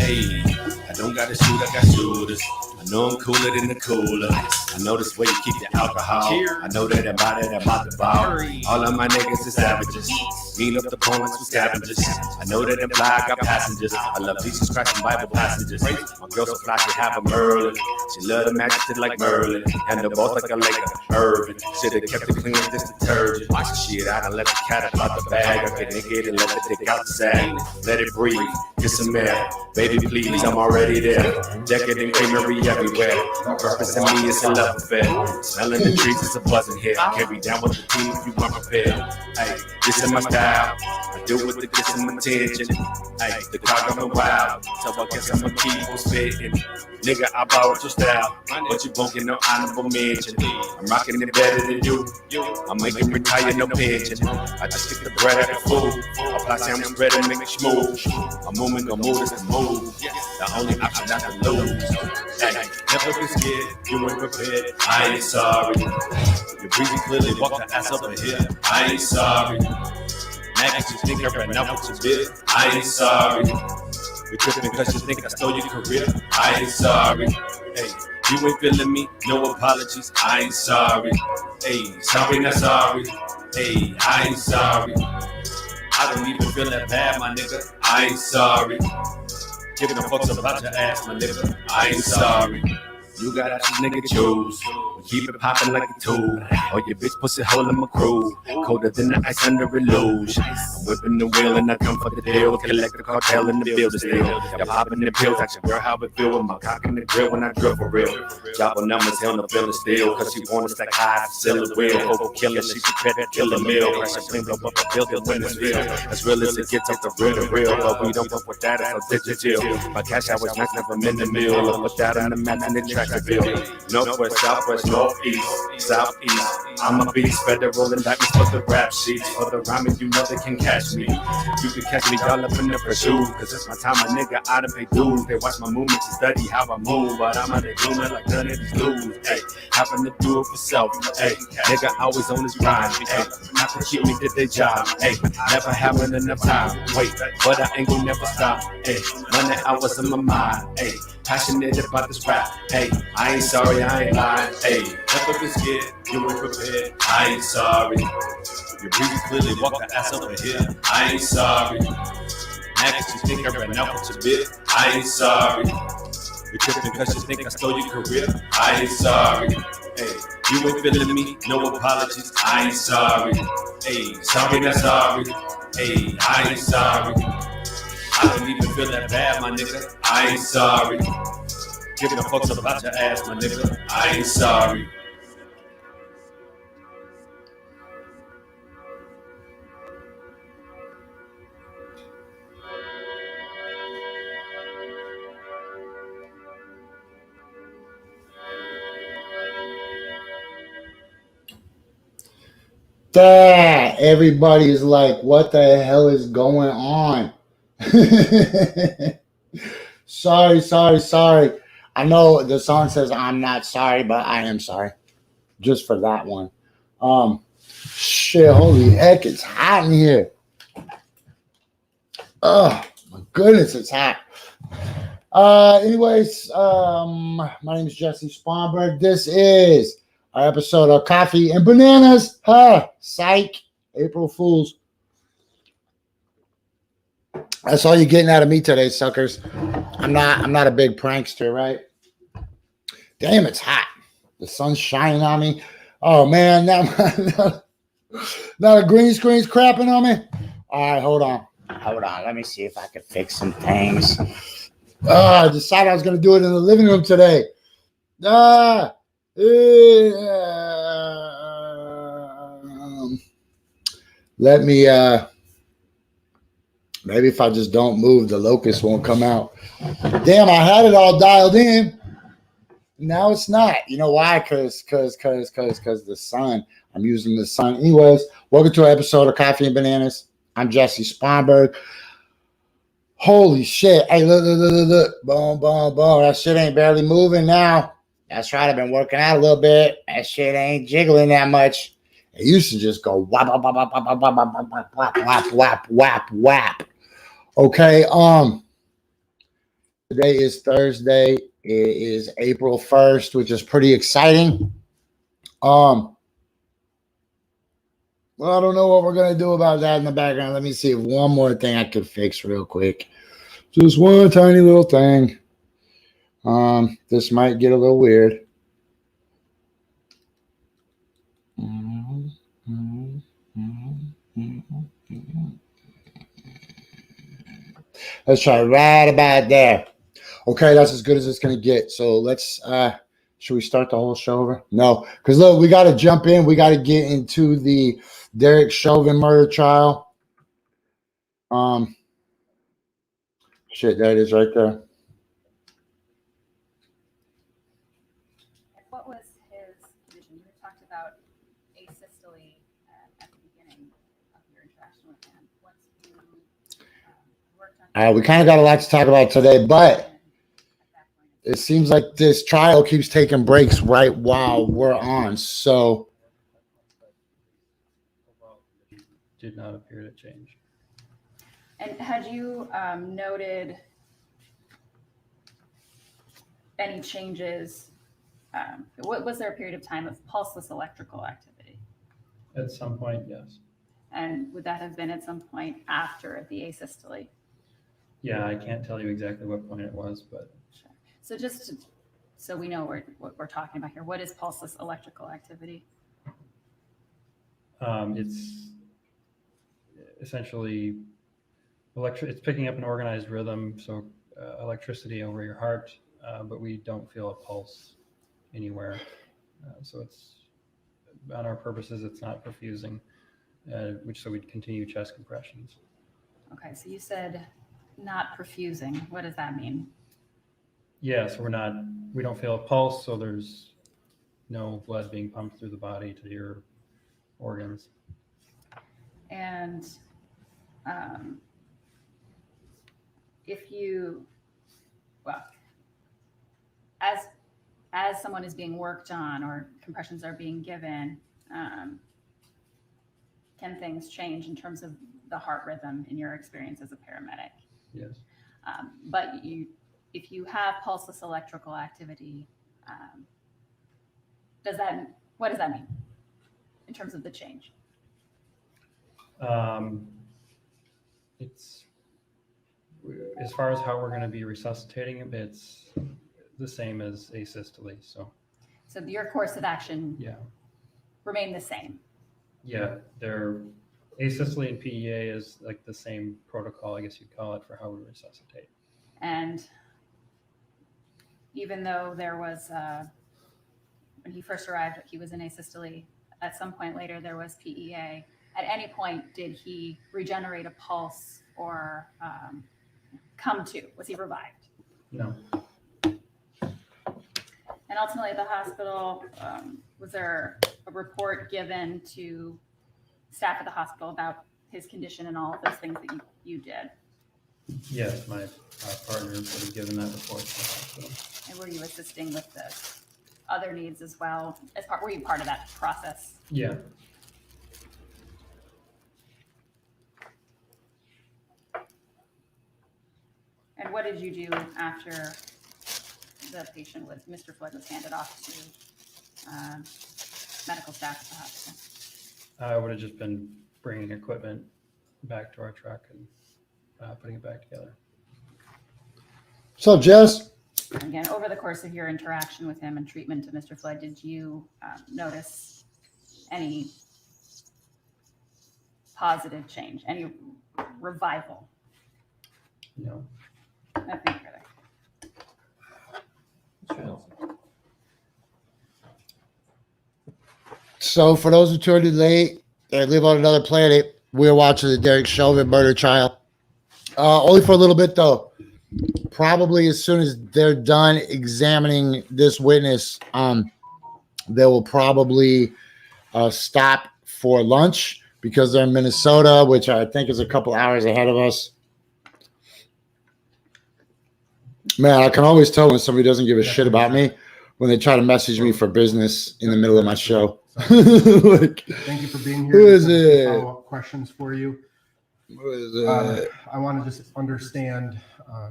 Hey, I don't got to shoot, I got shooters. I know I'm cooler than the cooler. I know this way you keep the alcohol. I know that I'm about to ball. All of my niggas is savages. Beat up the opponents with scavengers. I know that I'm fly, I got passengers. I love Jesus Christ and Bible passages. My girl so fly, she have a Merlin. She love the magic shit like Merlin. And the boss like a Irvin. Should've kept it clean like this detergent. Shit, I done let the cat out the bag. I can nigga it and let the dick out the sack. Let it breathe, get some air. Baby, please, I'm already there. Jacket and creamery everywhere. Purpose in me is a love affair. Smelling the trees is a buzzing here. Carry down with the team if you weren't prepared. Hey, this is my style. I do it to get some attention. Hey, the crowd going wild, so I guess I'ma keep on spitting. Nigga, I borrowed your style, but you won't get no honorable mention. I'm rocking it better than you. I'm making retire no pension. I just get the bread out the food. Apply sandwich bread and make it smooth. I'm moving, the mood is the move. The only option not to lose. Hey, never be scared, you ain't prepared. I ain't sorry. Your breezy clearly walk the ass over here. I ain't sorry. Max, you think I ran out with your bit? I ain't sorry. You're tripping because you think I stole your career? I ain't sorry. Hey, you ain't feeling me? No apologies. I ain't sorry. Hey, sorry, not sorry. Hey, I ain't sorry. I don't even feel that bad, my nigga. I ain't sorry. Giving a fucks about your ass, my nigga. I ain't sorry. You got out your nigga choose. Keep it poppin' like a tool. Or your bitch pussy hole in my crew. Colder than the ice under a luge. I'm whipping the wheel and I come for the deal. Collect the cartel in the building still. Y'all popping the pills. Ask your girl how it feel with my cock in the grill when I drill for real. Drop numbers, hell no feeling still. Cause she wanna stack high, sell it real. Over killer, she prepared to kill a meal. Crash a plane, blow up a building when it's real. As real as it gets, up the real to real. But we don't fuck with that, it's so digital. My cash out was max, never in the mill. I'll put that on the map and the track to build. Northwest, southwest, northeast, southeast. I'm a beast, federal indictments for the rap sheets. For the rhyming, you know they can catch me. You can catch me all up in the pursuit. Cause it's my time, my nigga, I done pay dues. They watch my movements and study how I move. But I'm out there doing it like none of these dudes. Hey, happen to do it for self. Hey, nigga always on his grind. Hey, have to keep me to their job. Hey, never having enough time. Wait, but I ain't gonna never stop. Hey, running hours in my mind. Hey, passionate about this rap. Hey, I ain't sorry, I ain't lying. Hey, never been scared, you ain't prepared. I ain't sorry. Your breezy clearly walk the ass over here. I ain't sorry. Max, you think I ran out with your bit? I ain't sorry. You're tripping because you think I stole your career? I ain't sorry. Hey, you ain't feeling me? No apologies. I ain't sorry. Hey, sorry, not sorry. Hey, I ain't sorry. I don't even feel that bad, my nigga. I ain't sorry. Giving a fucks about your ass, my nigga. I ain't sorry. That everybody's like, what the hell is going on? Sorry. I know the song says I'm not sorry, but I am sorry. Just for that one. Shit, holy heck, it's hot in here. Oh, my goodness, it's hot. Anyways, my name is Jessie Sponberg. This is our episode of Coffee and Bananas. Psych. April Fools. That's all you're getting out of me today, suckers. I'm not a big prankster, right? Damn, it's hot. The sun's shining on me. Oh man, now the green screen's crapping on me. All right, hold on. Let me see if I can fix some things. I decided I was gonna do it in the living room today. Let me maybe if I just don't move, the locust won't come out. Damn, I had it all dialed in. Now it's not. You know why? Because the sun. I'm using the sun. Anyways, welcome to an episode of Coffee and Bananas. I'm Jessie Sponberg. Holy shit. Hey, look. Boom. That shit ain't barely moving now. That's right. I've been working out a little bit. That shit ain't jiggling that much. It used to just go whap, whap, whap, whap, whap, whap, whap, whap, whap, whap, whap. Okay. Today is Thursday. It is April 1st, which is pretty exciting. Well, I don't know what we're gonna do about that in the background. Let me see if one more thing I could fix real quick. Just one tiny little thing. This might get a little weird. Let's try right about there. Okay, that's as good as it's gonna get. So let's should we start the whole show over? No, because look, we gotta jump in. We gotta get into the Derek Chauvin murder trial. Shit, there it is right there. What was his condition? You talked about asystole at the beginning of your interaction with him. Once you worked on We kind of got a lot to talk about today, but it seems like this trial keeps taking breaks right while we're on. So did not appear to change. And had you noted any changes? What was there a period of time of pulseless electrical activity? At some point, yes. And would that have been at some point after the asystole? Yeah, I can't tell you exactly what point it was, but Sure. So so we know what we're talking about here. What is pulseless electrical activity? it's essentially it's picking up an organized rhythm, so electricity over your heart, but we don't feel a pulse anywhere. So it's, on our purposes, it's not perfusing, so we'd continue chest compressions. Okay, so you said not perfusing. What does that mean? Yeah, so we don't feel a pulse, so there's no blood being pumped through the body to your organs. And as someone is being worked on or compressions are being given, can things change in terms of the heart rhythm in your experience as a paramedic? Yes. But if you have pulseless electrical activity, what does that mean in terms of the change? It's, as far as how we're going to be resuscitating him, it's the same as asystole. So your course of action remain the same. Yeah, they're asystole and PEA is like the same protocol, I guess you'd call it, for how we resuscitate. And even though there was, when he first arrived, he was in asystole. At some point later, there was PEA. At any point, did he regenerate a pulse or come to? Was he revived? No. And ultimately, at the hospital, was there a report given to staff at the hospital about his condition and all of those things that you did? Yes, my partner would have given that report to the hospital. And were you assisting with the other needs as well? Were you part of that process? Yeah. And what did you do after the patient Mr. Flood was handed off to medical staff at the hospital? I would have just been bringing equipment back to our truck and putting it back together. what's up, Jess? Again, over the course of your interaction with him and treatment of Mr. Flood, did you notice any positive change, any revival? No. Nothing further. So for those who tuned in late and live on another planet, we're watching the Derek Chauvin murder trial. Only for a little bit, though. Probably as soon as they're done examining this witness, they will probably stop for lunch because they're in Minnesota, which I think is a couple hours ahead of us. Man, I can always tell when somebody doesn't give a shit about me when they try to message me for business in the middle of my show. Thank you for being here. Who is Just have a few it? follow-up questions for you. I want to just understand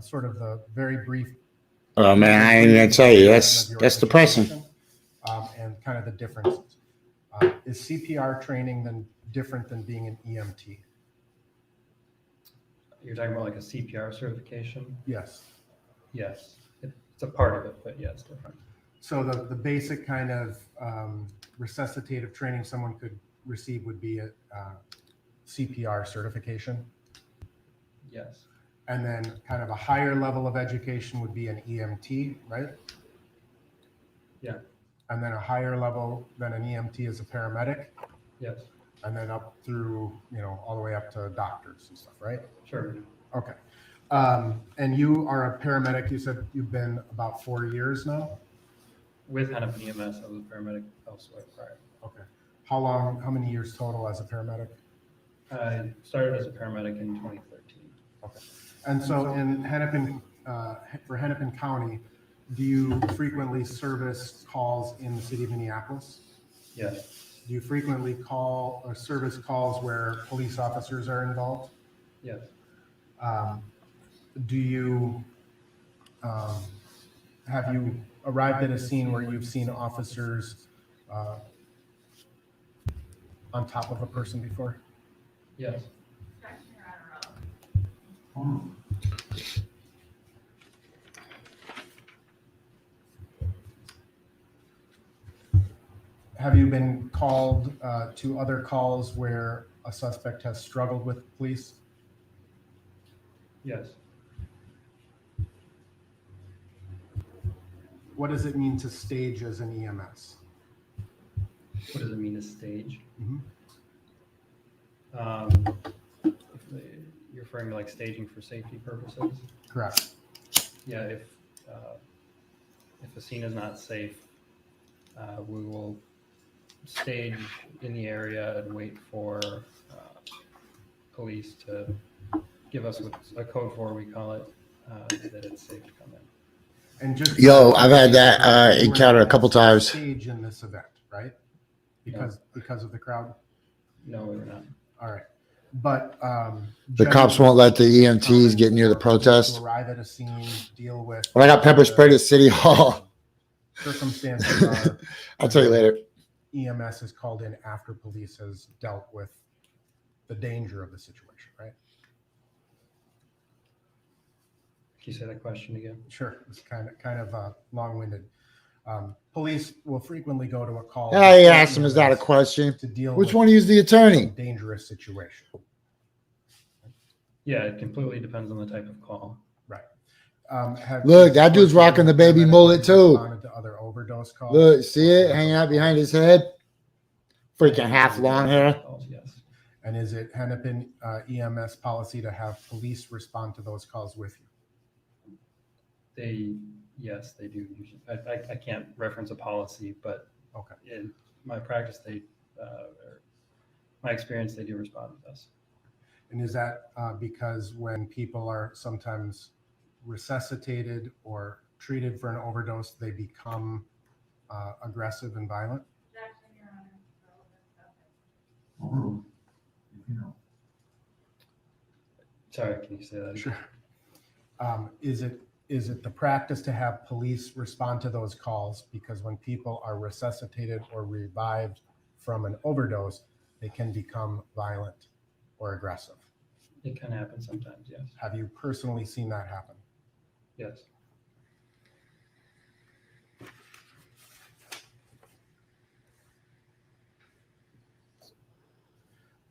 sort of the very brief. Oh man, I ain't gonna tell you. That's depressing. And kind of the differences. Is CPR training then different than being an EMT? You're talking about like a CPR certification? Yes. Yes. It's a part of it, but yeah, it's different. So the basic kind of resuscitative training someone could receive would be a CPR certification. Yes. And then kind of a higher level of education would be an EMT, right? Yeah. And then a higher level than an EMT is a paramedic. Yes. And then up through, all the way up to doctors and stuff, right? Sure. Okay. And you are a paramedic. You said you've been about 4 years now? With Hennepin EMS, I was a paramedic elsewhere prior. Okay. How many years total as a paramedic? I started as a paramedic in 2013. Okay. And so in Hennepin, for Hennepin County, do you frequently service calls in the city of Minneapolis? Yes. Do you frequently call or service calls where police officers are involved? Yes. Do you have you arrived at a scene where you've seen officers on top of a person before? Yes. Have you been called to other calls where a suspect has struggled with police? Yes. What does it mean to stage as an EMS? What does it mean to stage? Mhm. You're referring to like staging for safety purposes? Correct. Yeah, if a scene is not safe, we will stage in the area and wait for police to give us a code for, we call it, that it's safe to come in. And just I've had that encounter a couple times. Stage in this event, right? Because of the crowd. No, we're not. All right, but The cops won't let the EMTs get near the protest. To arrive at a scene, deal with. When I got pepper sprayed at City Hall, circumstances are. I'll tell you later. EMS is called in after police has dealt with the danger of the situation, right? Can you say that question again? Sure, it's kind of long-winded. Police will frequently go to a call. I asked him, is that a question? To deal Which with one is the attorney? a dangerous situation. Yeah, it completely depends on the type of call. Right. Look, that dude's rocking the baby mullet too. To other overdose calls. Look, see it hanging out behind his head? Freaking half long hair. Yes. And is it Hennepin EMS policy to have police respond to those calls with you? Yes, they do usually. I can't reference a policy, but Okay. in my practice, or my experience, they do respond with us. And is that because when people are sometimes resuscitated or treated for an overdose, they become aggressive and violent? Sorry, can you say that again? Sure. Is it the practice to have police respond to those calls because when people are resuscitated or revived from an overdose, they can become violent or aggressive? It can happen sometimes, yes. Have you personally seen that happen? Yes.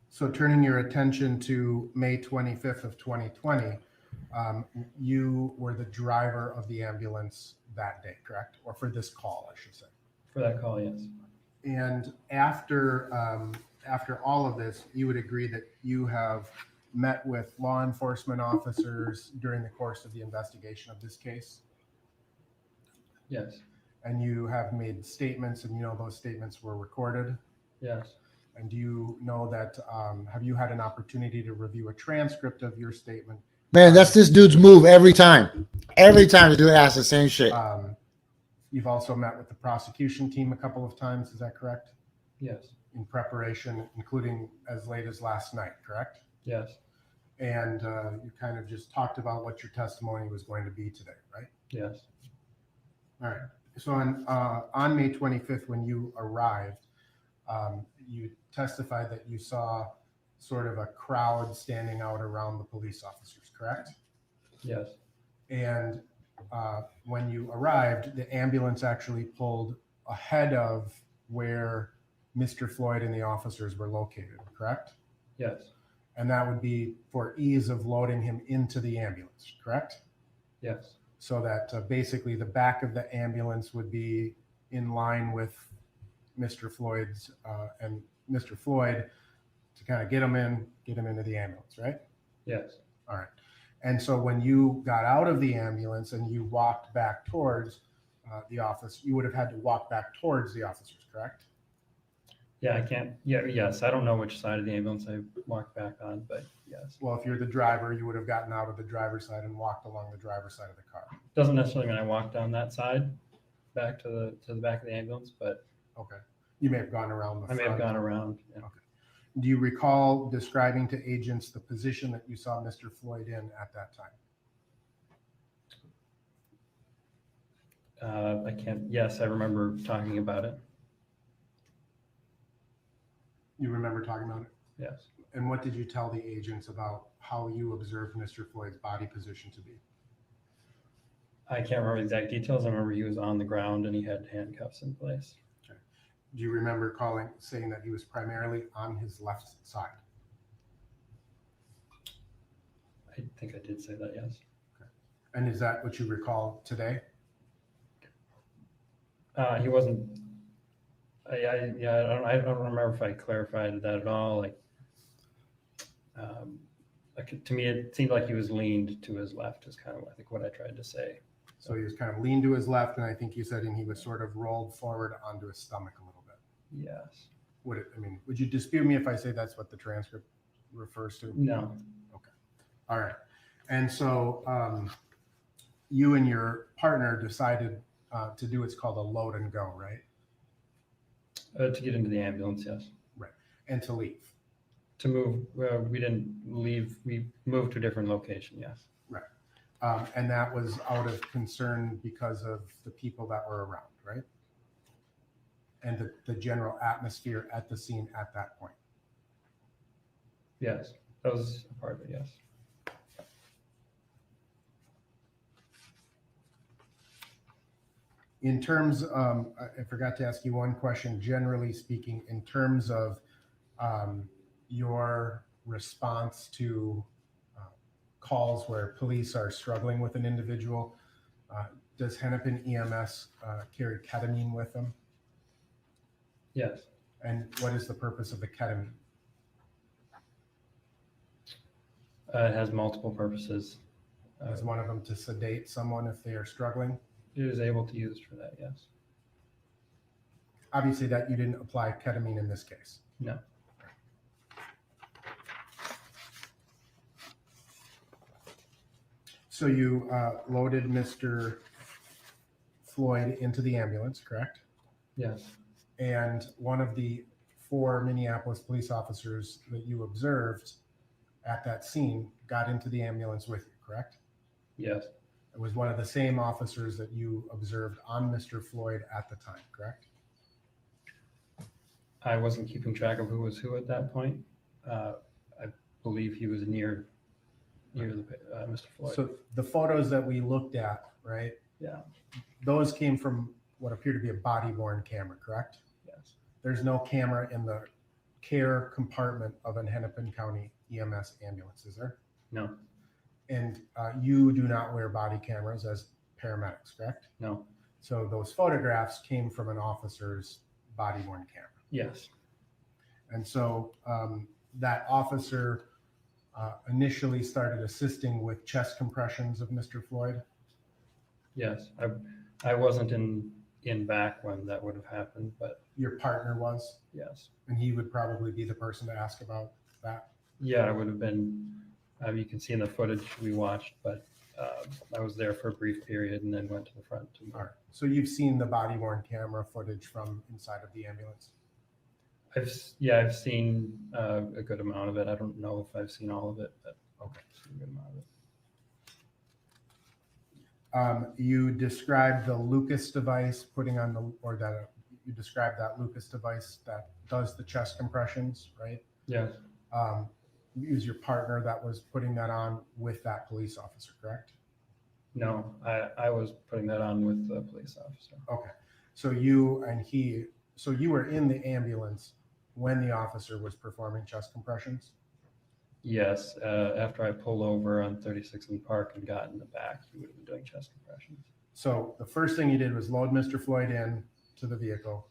So turning your attention to May 25th of 2020, you were the driver of the ambulance that day, correct? Or for this call, I should say. For that call, yes. And after all of this, you would agree that you have met with law enforcement officers during the course of the investigation of this case? Yes. And you have made statements, and you know those statements were recorded? Yes. And do you know that, have you had an opportunity to review a transcript of your statement? Man, that's this dude's move every time. Every time the dude asks the same shit. You've also met with the prosecution team a couple of times, is that correct? Yes. In preparation, including as late as last night, correct? Yes. And you kind of just talked about what your testimony was going to be today, right? Yes. All right. So on May 25th, when you arrived, you testified that you saw sort of a crowd standing out around the police officers, correct? Yes. And when you arrived, the ambulance actually pulled ahead of where Mr. Floyd and the officers were located, correct? Yes. And that would be for ease of loading him into the ambulance, correct? Yes. So that basically the back of the ambulance would be in line with Mr. Floyd's and Mr. Floyd to kind of get him into the ambulance, right? Yes. All right. And so when you got out of the ambulance and you walked back towards the office, you would have had to walk back towards the officers, correct? Yeah, I can't. Yeah, yes. I don't know which side of the ambulance I walked back on, but yes. Well, if you're the driver, you would have gotten out of the driver's side and walked along the driver's side of the car. Doesn't necessarily mean I walked down that side back to the back of the ambulance, but Okay. You may have gone around the I may have gone around. Yeah. Okay. Do you recall describing to agents the position that you saw Mr. Floyd in at that time? I can't. Yes, I remember talking about it. You remember talking about it? Yes. And what did you tell the agents about how you observed Mr. Floyd's body position to be? I can't remember the exact details. I remember he was on the ground and he had handcuffs in place. Okay. Do you remember saying that he was primarily on his left side? I think I did say that. Yes. Okay. And is that what you recall today? He wasn't. I don't remember if I clarified that at all. To me, it seemed like he was leaned to his left. Is kind of I think what I tried to say. So he was kind of leaned to his left, and I think you said he was sort of rolled forward onto his stomach a little bit. Yes. Would you dispute me if I say that's what the transcript refers to? No. Okay. All right. And so you and your partner decided to do what's called a load and go, right? To get into the ambulance, yes. Right. And to leave. To move, we didn't leave. We moved to a different location. Yes. Right. And that was out of concern because of the people that were around, right? And the general atmosphere at the scene at that point. Yes, that was a part of it. Yes. In terms, I forgot to ask you one question. Generally speaking, in terms of your response to calls where police are struggling with an individual, does Hennepin EMS carry ketamine with them? Yes. And what is the purpose of the ketamine? It has multiple purposes. Is one of them to sedate someone if they are struggling? It is able to use for that. Yes. Obviously, that you didn't apply ketamine in this case. No. So you loaded Mr. Floyd into the ambulance, correct? Yes. And one of the 4 Minneapolis police officers that you observed at that scene got into the ambulance with you, correct? Yes. It was one of the same officers that you observed on Mr. Floyd at the time, correct? I wasn't keeping track of who was who at that point. I believe he was near the Mr. Floyd. So the photos that we looked at, right? Yeah. Those came from what appeared to be a body-worn camera, correct? Yes. There's no camera in the care compartment of an Hennepin County EMS ambulance, is there? No. And you do not wear body cameras as paramedics, correct? No. So those photographs came from an officer's body-worn camera. Yes. And so that officer initially started assisting with chest compressions of Mr. Floyd. Yes. I wasn't in back when that would have happened, but Your partner was, yes. and he would probably be the person to ask about that. Yeah, I would have been. You can see in the footage we watched, but I was there for a brief period and then went to the front. All right. So you've seen the body-worn camera footage from inside of the ambulance. I've seen a good amount of it. I don't know if I've seen all of it, but Okay. So a good amount of it. You described the Lucas device putting on the, or that you described that Lucas device that does the chest compressions, right? Yes. You use your partner that was putting that on with that police officer, correct? No, I was putting that on with the police officer. Okay. So you and he, so you were in the ambulance when the officer was performing chest compressions? Yes, after I pulled over on 36th and Park and got in the back, he would have been doing chest compressions. So the first thing you did was load Mr. Floyd in to the vehicle.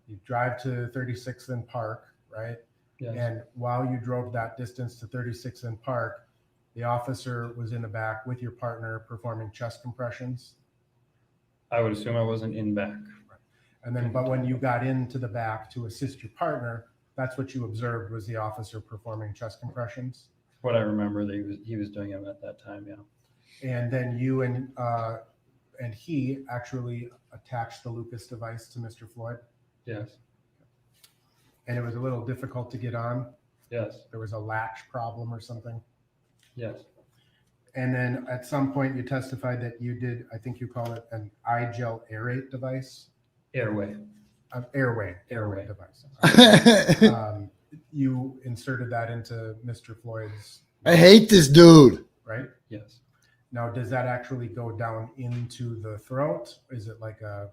You drive to 36th and Park, right? Yes. And while you drove that distance to 36th and Park, the officer was in the back with your partner performing chest compressions. I would assume I wasn't in back. And then, but when you got into the back to assist your partner, that's what you observed was the officer performing chest compressions. What I remember that he was doing them at that time, yeah. And then you and he actually attached the Lucas device to Mr. Floyd. Yes. And it was a little difficult to get on. Yes. There was a latch problem or something. Yes. And then at some point you testified that you did, I think you call it an iGel aerate device. Airway. Airway Airway. device. You inserted that into Mr. Floyd's. I hate this dude. Right? Yes. Now, does that actually go down into the throat? Is it like a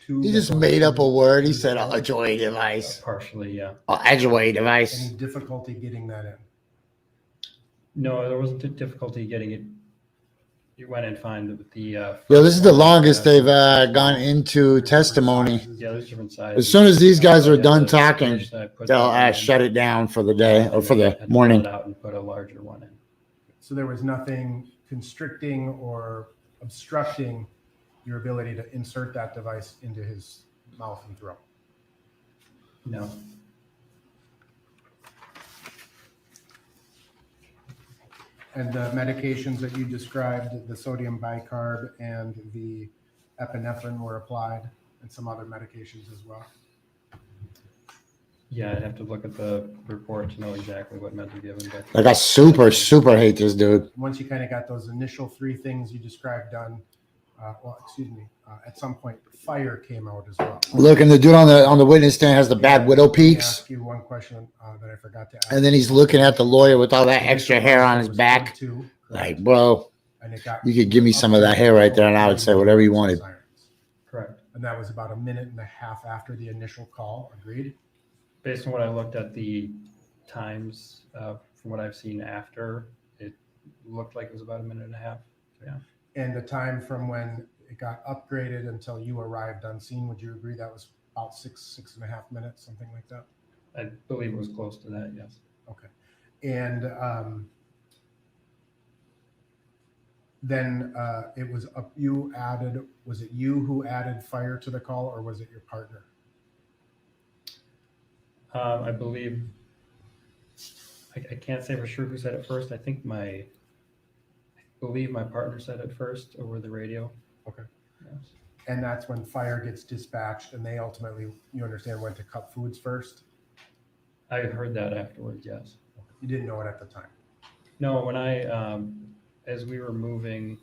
tube? He that just goes made up a through word. He the said, throat? "Edgeway device." Partially, yeah. Edgeway device. Any difficulty getting that in? No, there wasn't difficulty getting it. You went in fine with the. Yo, this is the longest they've gone into There's different testimony. sizes. Yeah, there's different sizes. As soon as these guys are I had done to talking, finish that, I put they'll that in, shut it down for the day or and for then I the had to morning. pull it out and put a larger one in. So there was nothing constricting or obstructing your ability to insert that device into his mouth and throat. No. And the medications that you described, the sodium bicarb and the epinephrine were applied, and some other medications as well. Yeah, I'd have to look at the report to know exactly what meds were given. But Like I super hate this dude. Once you kind of got those initial three things you described done, at some point fire came out as well. Look, and the dude on the witness stand has the bad widow Let me peaks, ask you one question that I forgot to ask. and then he's looking at the lawyer with all that extra hair on his back. Like, bro, And it got you could give me some of that hair right there, and I would say whatever you wanted. correct. And that was about a minute and a half after the initial call. Agreed. Based on what I looked at the times, from what I've seen after, it looked like it was about a minute and a half. Yeah. And the time from when it got upgraded until you arrived on scene, would you agree that was about 6.5 minutes, something like that? I believe it was close to that, yes. Okay. And then it was was it you who added fire to the call, or was it your partner? I believe, I can't say for sure who said it first. I believe my partner said it first over the radio. Okay. Yes. And that's when fire gets dispatched, and they ultimately, you understand, went to Cup Foods first? I heard that afterwards, yes. You didn't know it at the time? No, when as we were moving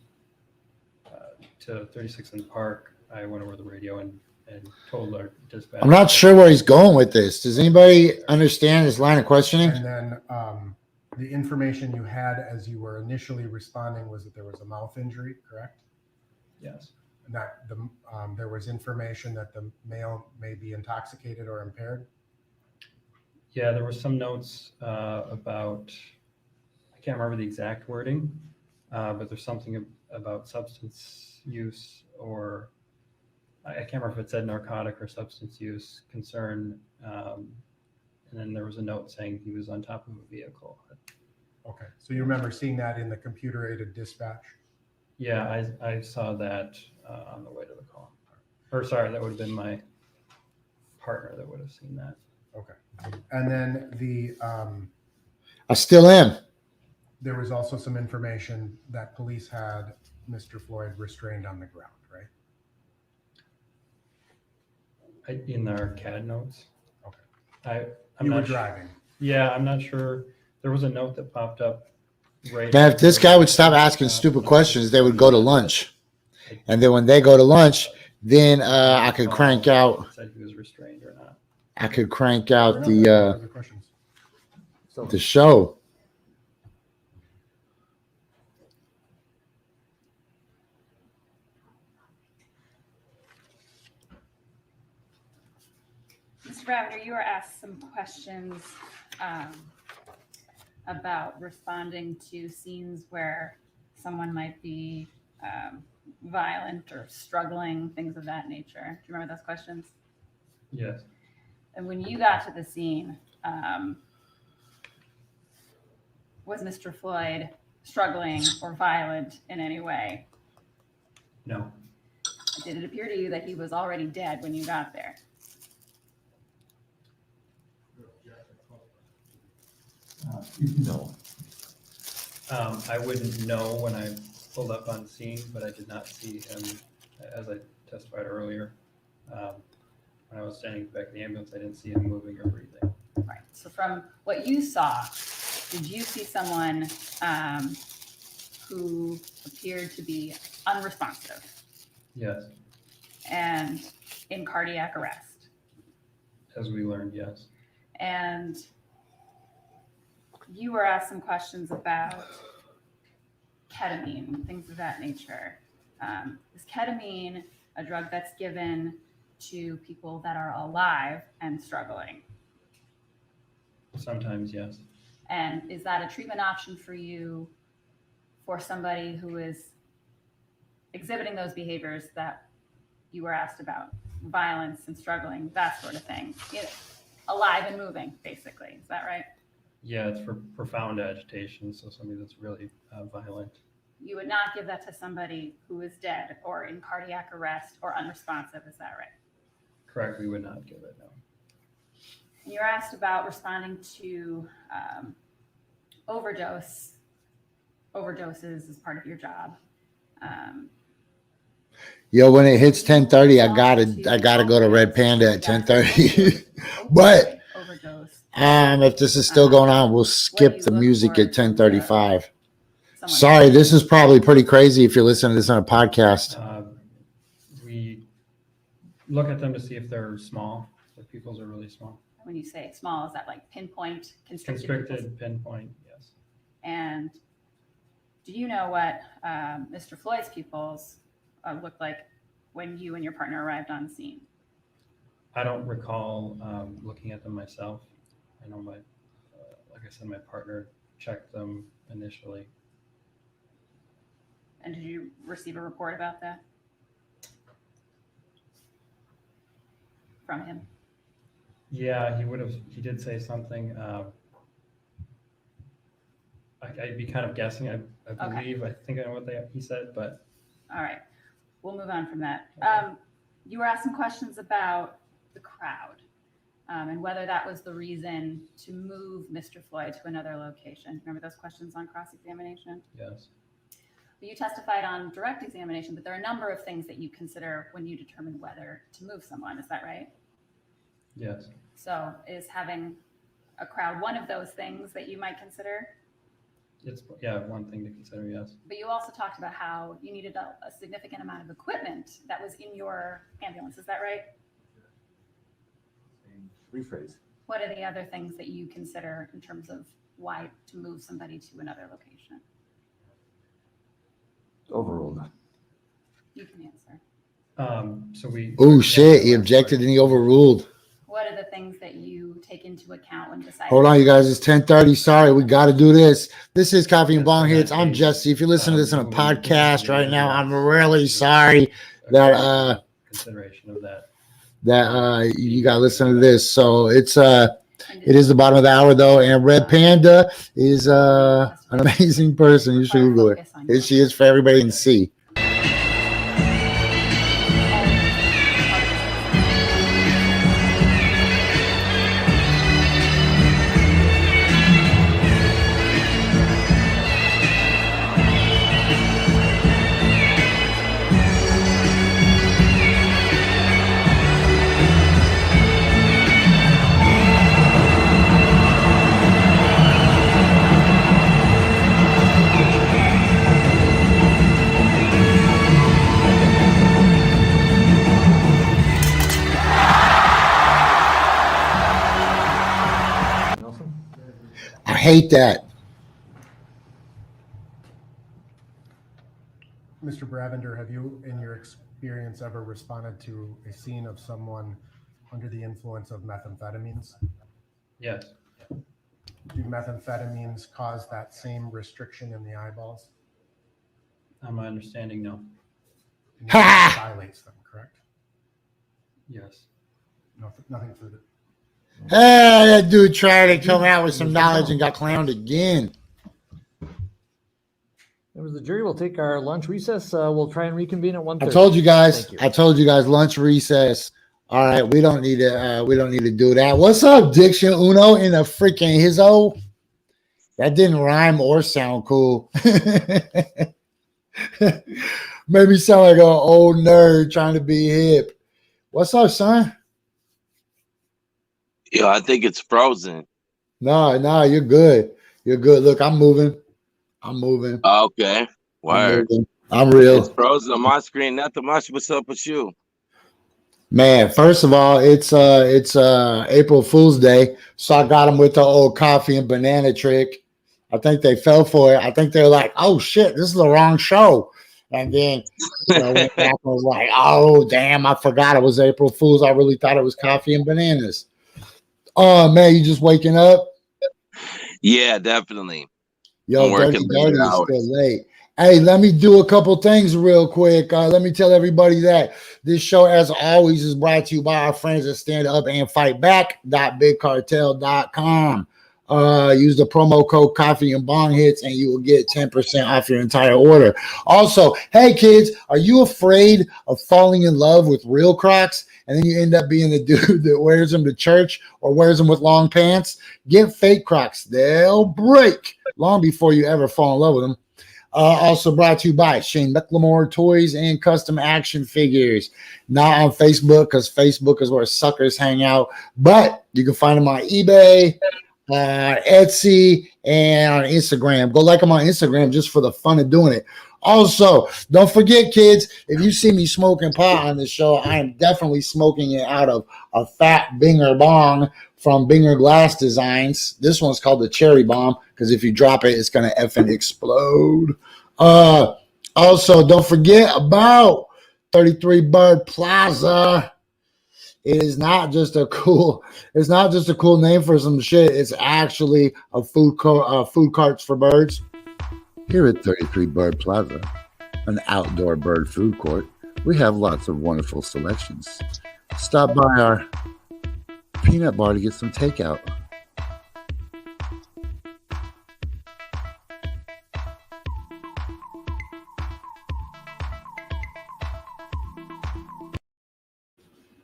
to 36th and Park, I went over the radio and told our dispatch. I'm not sure where he's going with this. Does anybody understand his line of questioning? And then the information you had as you were initially responding was that there was a mouth injury, correct? Yes. And that there was information that the male may be intoxicated or impaired? Yeah, there were some notes about, I can't remember the exact wording, but there's something about substance use, or I can't remember if it said narcotic or substance use concern. And then there was a note saying he was on top of a vehicle. Okay, so you remember seeing that in the computer-aided dispatch? Yeah, I saw that on the way to the call. Or sorry, that would have been my partner that would have seen that. Okay. And then I still am. there was also some information that police had Mr. Floyd restrained on the ground, right? In our CAD notes. Okay. I'm You were not driving. Yeah, I'm not sure. There was a note that popped up right. Now, if this guy would stop asking stupid questions, they would go to lunch. And then when they go to lunch, then I could crank out. Said he was restrained or not. I could crank out Other questions? the show. Mr. Ravender, you were asked some questions about responding to scenes where someone might be violent or struggling, things of that nature. Do you remember those questions? Yes. And when you got to the scene, was Mr. Floyd struggling or violent in any way? No. Did it appear to you that he was already dead when you got there? No. I wouldn't know when I pulled up on scene, but I did not see him, as I testified earlier. When I was standing back in the ambulance, I didn't see him moving or breathing. Right. So from what you saw, did you see someone who appeared to be unresponsive Yes. and in cardiac arrest? As we learned, yes. And you were asked some questions about ketamine, things of that nature. Is ketamine a drug that's given to people that are alive and struggling? Sometimes, yes. And is that a treatment option for you for somebody who is exhibiting those behaviors that you were asked about, violence and struggling, that sort of thing? Alive and moving, basically. Is that right? Yeah, it's for profound agitation, so somebody that's really violent. You would not give that to somebody who is dead or in cardiac arrest or unresponsive. Is that right? Correct, we would not give it, no. And you're asked about responding to overdoses as part of your job. Yo, when it hits 10:30, I gotta go to Red Panda at 10:30. But overdose. if this is still going on, we'll skip the music at 10:35. Someone- Sorry, this is probably pretty crazy if you're listening to this on a podcast. We look at them to see if they're small, if people's are really small. When you say small, is that like pinpoint, constricted? pupils? Constricted, pinpoint, yes. And do you know what Mr. Floyd's pupils looked like when you and your partner arrived on scene? I don't recall looking at them myself. I know like I said, my partner checked them initially. And did you receive a report about that from him? Yeah, he did say something. I'd be kind of guessing. I believe, I think I know what he said, but. All right, we'll move on from that. You were asked some questions about the crowd and whether that was the reason to move Mr. Floyd to another location. Remember those questions on cross-examination? Yes. You testified on direct examination, but there are a number of things that you consider when you determine whether to move someone. Is that right? Yes. So is having a crowd one of those things that you might consider? It's one thing to consider, yes. But you also talked about how you needed a significant amount of equipment that was in your ambulance. Is that right? Rephrase. What are the other things that you consider in terms of why to move somebody to another location? Overruled. You can answer. So we. Oh shit! He objected and he overruled. What are the things that you take into account when deciding? Hold on, you guys. It's 10:30. Sorry, we got to do this. This is Coffee and Bong Hits. I'm Jesse. If you're listening to this on a podcast right now, I'm really sorry that consideration of that. You got to listen to this. So it is the bottom of the hour though, and Red Panda is an amazing person. You should Google her. Here she is for everybody to see. hate that. Mr. Bravender, have you, in your experience, ever responded to a scene of someone under the influence of methamphetamines? Yes. Do methamphetamines cause that same restriction in the eyeballs? My understanding, no. And Ha! it dilates them, correct? Yes. Nothing further. Hey, that dude tried to come out with some knowledge and got clowned again. Members of the jury, we'll take our lunch recess. We'll try and reconvene at 1:30. I told you guys. Thank you. I told you guys lunch recess. All right, we don't need to. We don't need to do that. What's up, Diction Uno in a freaking hizzo? That didn't rhyme or sound cool. Made me sound like an old nerd trying to be hip. What's up, son? Yo, I think it's frozen. No, you're good. You're good. Look, I'm moving. Okay. Word. I'm real. It's frozen on my screen. Nothing much. What's up with you? Man, first of all, it's April Fool's Day, so I got them with the old coffee and banana trick. I think they fell for it. I think they're like, "Oh shit, this is the wrong show," and then went back and was like, "Oh damn, I forgot it was April Fool's. I really thought it was coffee and bananas." Oh man, you just waking up? Yeah, definitely. Yo, I'm working Dirty later is hours. still late. Hey, let me do a couple things real quick. Let me tell everybody that this show, as always, is brought to you by our friends at Stand Up and Fight Back.bigcartel.com. Use the promo code Coffee and Bong Hits and you will get 10% off your entire order. Also, hey kids, are you afraid of falling in love with real Crocs and then you end up being the dude that wears them to church or wears them with long pants? Get fake Crocs. They'll break long before you ever fall in love with them. Also brought to you by Shane McLemore Toys and Custom Action Figures. Not on Facebook because Facebook is where suckers hang out, but you can find them on eBay, Etsy, and on Instagram. Go like them on Instagram just for the fun of doing it. Also, don't forget, kids, if you see me smoking pot on this show, I am definitely smoking it out of a fat Binger bong from Binger Glass Designs. This one's called the Cherry Bomb because if you drop it, it's going to effing explode. Also, don't forget about 33 Bird Plaza. It's not just a cool name for some shit. It's actually a food carts for birds. Here at 33 Bird Plaza, an outdoor bird food court, we have lots of wonderful selections. Stop by our peanut bar to get some takeout.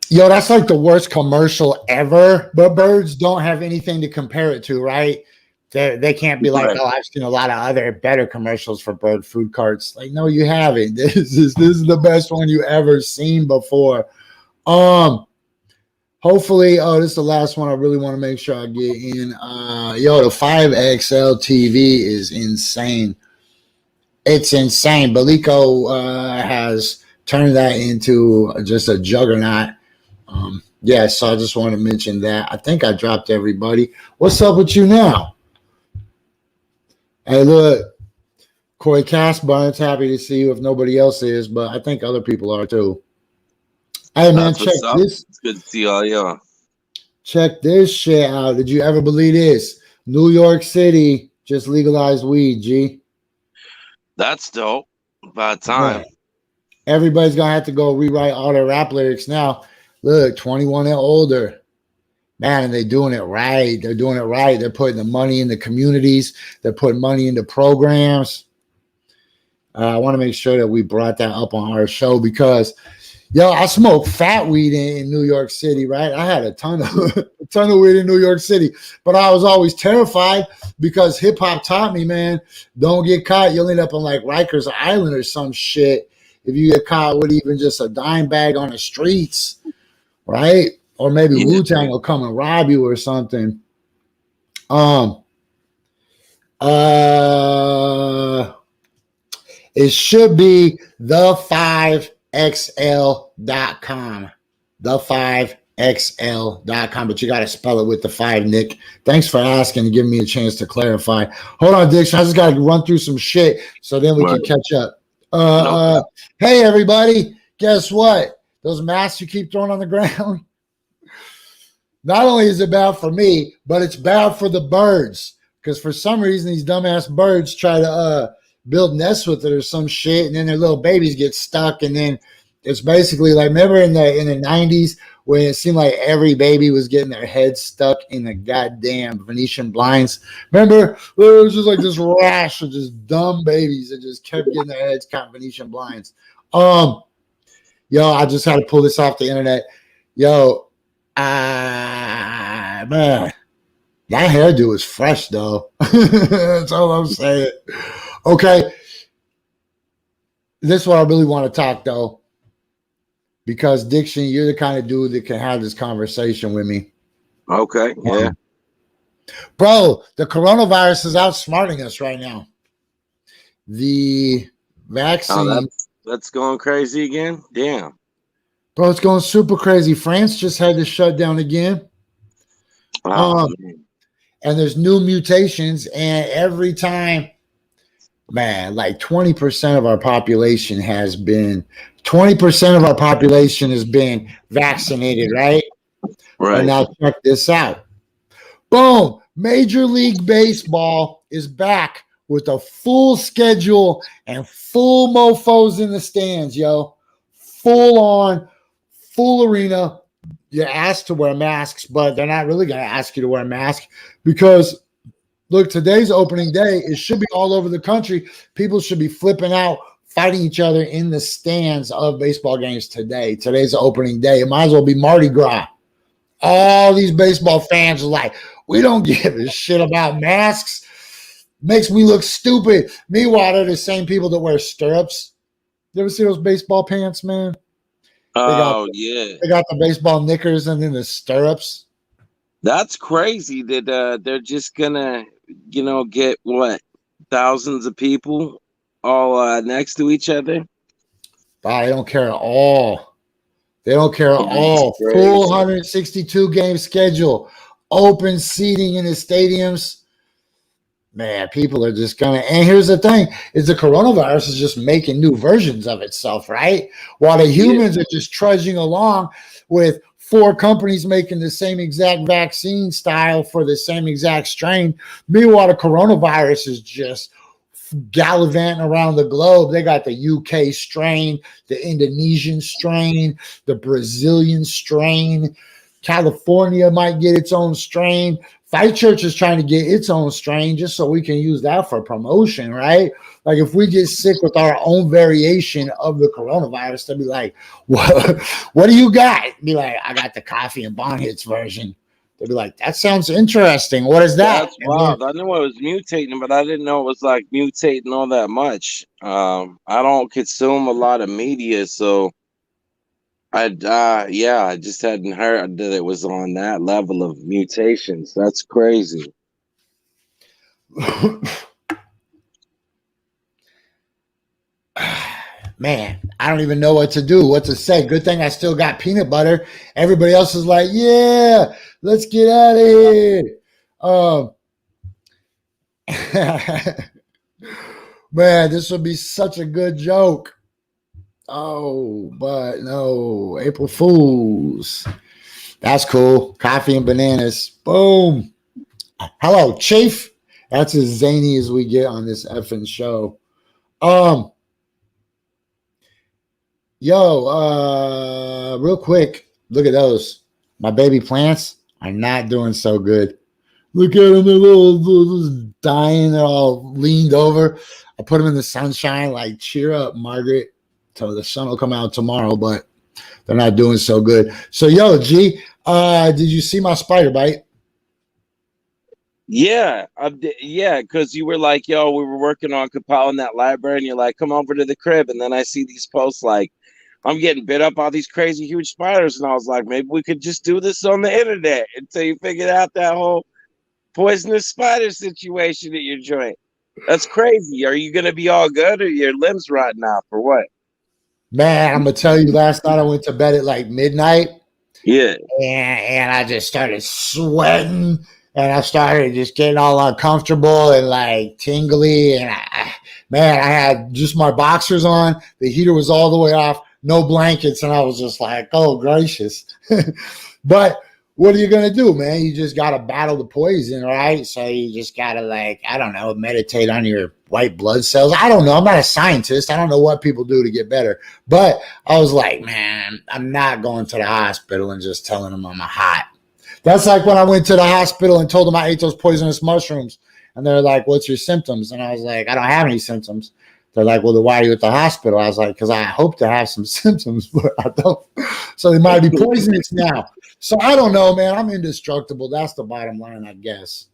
Yo, that's like the worst commercial ever, but birds don't have anything to compare it to, right? They can't be like, Right. oh, I've seen a lot of other better commercials for bird food carts. Like, no, you haven't. This is the best one you ever seen before. Hopefully, this is the last one I really want to make sure I get in. The 5XL TV is insane. It's insane. Belico has turned that into just a juggernaut. So I just want to mention that. I think I dropped everybody. What's up with you now? Hey, look, Corey Casbarn's happy to see you if nobody else is, but I think other people are too. Hey, man, That's check what's up. this. It's good to see all y'all. Check this shit out. Did you ever believe this? New York City just legalized weed, G. That's dope. About time. Yeah. Everybody's going to have to go rewrite all their rap lyrics now. Look, 21 and older. Man, and they're doing it right. They're doing it right. They're putting the money in the communities. They're putting money into programs. I want to make sure that we brought that up on our show because, I smoked fat weed in New York City, right? I had a ton of weed in New York City, but I was always terrified because hip hop taught me, man, don't get caught. You'll end up on like Rikers Island or some shit if you get caught with even just a dime bag on the streets, right? Or maybe Wu-Tang will come and rob you or something. It should be the5xl.com. The5 xl.com, but you got to spell it with the 5, Nick. Thanks for asking and giving me a chance to clarify. Hold on, Dixon. I just got to run through some shit so then we can catch up. Hey, everybody. Guess what? Those masks you keep throwing on the ground, not only is it bad for me, but it's bad for the birds. Because for some reason, these dumbass birds try to build nests with it or some shit, and then their little babies get stuck, and then it's basically like, remember in the 90s when it seemed like every baby was getting their head stuck in the goddamn Venetian blinds? Remember? It was just like this rash of just dumb babies that just kept getting their heads caught in Venetian blinds. Yo, I just had to pull this off the internet. Yo, man, that hairdo is fresh, though. That's all I'm saying. Okay. This is what I really want to talk, though. Because, Diction, you're the kind of dude that can have this conversation with me. Okay, yeah. Bro, the coronavirus is outsmarting us right now. The vaccine. That's going crazy again? Damn. Bro, it's going super crazy. France just had to shut down again. Wow. And there's new mutations, and every time, man, like 20% of our population has been vaccinated, right? Right. And now check this out. Boom. Major League Baseball is back with a full schedule and full mofos in the stands, yo. Full on, full arena. You're asked to wear masks, but they're not really going to ask you to wear a mask because, look, today's opening day. It should be all over the country. People should be flipping out, fighting each other in the stands of baseball games today. Today's the opening day. It might as well be Mardi Gras. All these baseball fans are like, we don't give a shit about masks. Makes me look stupid. Meanwhile, they're the same people that wear stirrups. You ever see those baseball pants, man? Yeah. They got the baseball knickers and then the stirrups. That's crazy that they're just gonna, get what, thousands of people all next to each other. They don't care at all. They don't care at all. Crazy. Full 162 game schedule, open seating in the stadiums. Man, people are just gonna. And here's the thing: is the coronavirus is just making new versions of itself, right? While the humans are just trudging along with 4 companies making the same exact vaccine style for the same exact strain. Meanwhile, the coronavirus is just gallivanting around the globe. They got the UK strain, the Indonesian strain, the Brazilian strain. California might get its own strain. Fight Church is trying to get its own strain just so we can use that for promotion, right? Like if we get sick with our own variation of the coronavirus, they'll be like, what do you got? Be like, I got the Coffee and Bonghits version. They'll be like, that sounds interesting. What is that? That's wild. I knew it was mutating, but I didn't know it was like mutating all that much. I don't consume a lot of media, so I just hadn't heard that it was on that level of mutations. That's crazy. Man, I don't even know what to do, what to say. Good thing I still got peanut butter. Everybody else is like, yeah, let's get out of here. Man, this would be such a good joke. Oh, but no, April Fools. That's cool. Coffee and bananas. Boom. Hello, Chief. That's as zany as we get on this effing show. Real quick, look at those. My baby plants are not doing so good. Look at them, they're little dying. They're all leaned over. I put them in the sunshine, like, cheer up, Margaret. So the sun will come out tomorrow, but they're not doing so good. So, G, did you see my spider bite? Yeah, because you were like, we were working on compiling that library, and you're like, come over to the crib. And then I see these posts like, I'm getting bit up by these crazy huge spiders. And I was like, maybe we could just do this on the internet until you figured out that whole poisonous spider situation at your joint. That's crazy. Are you going to be all good or your limbs rotting off or what? Man, I'm going to tell you, last night I went to bed at like midnight. Yeah. and I just started sweating, and I started just getting all uncomfortable and like tingly, and man, I had just my boxers on. The heater was all the way off, no blankets, and I was just like, oh gracious. But what are you gonna do, man? You just gotta battle the poison, right? So you just gotta, like, I don't know, meditate on your white blood cells. I don't know. I'm not a scientist. I don't know what people do to get better. But I was like, man, I'm not going to the hospital and just telling them I'm hot. That's like when I went to the hospital and told them I ate those poisonous mushrooms. And they're like, what's your symptoms? And I was like, I don't have any symptoms. They're like, well, then why are you at the hospital? I was like, because I hope to have some symptoms, but I don't. So they might be poisonous now. So I don't know, man. I'm indestructible. That's the bottom line, I guess.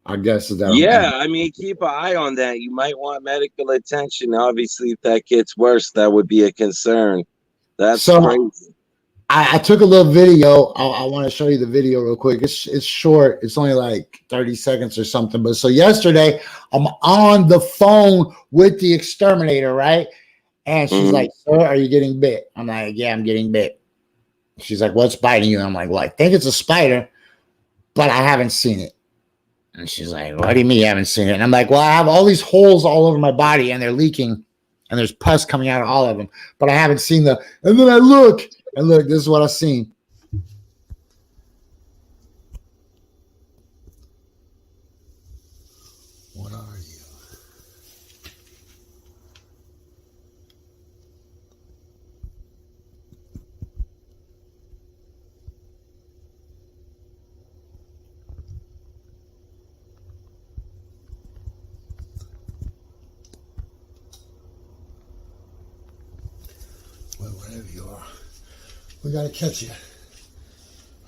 I guess is that. Yeah, I mean, keep an eye on that. You might want medical attention. Obviously, if that gets worse, that would be a concern. That's So crazy. I took a little video. I want to show you the video real quick. It's short. It's only like 30 seconds or something. But so yesterday, I'm on the phone with the exterminator, right? And she's like, sir, are you getting bit? I'm like, yeah, I'm getting bit. She's like, what's biting you? And I'm like, well, I think it's a spider, but I haven't seen it. And she's like, what do you mean you haven't seen it? And I'm like, well, I have all these holes all over my body and they're leaking and there's pus coming out of all of them, but I haven't seen the, and then I look, and look, this is what I've seen. What are you? Well, whatever you are, we gotta catch you.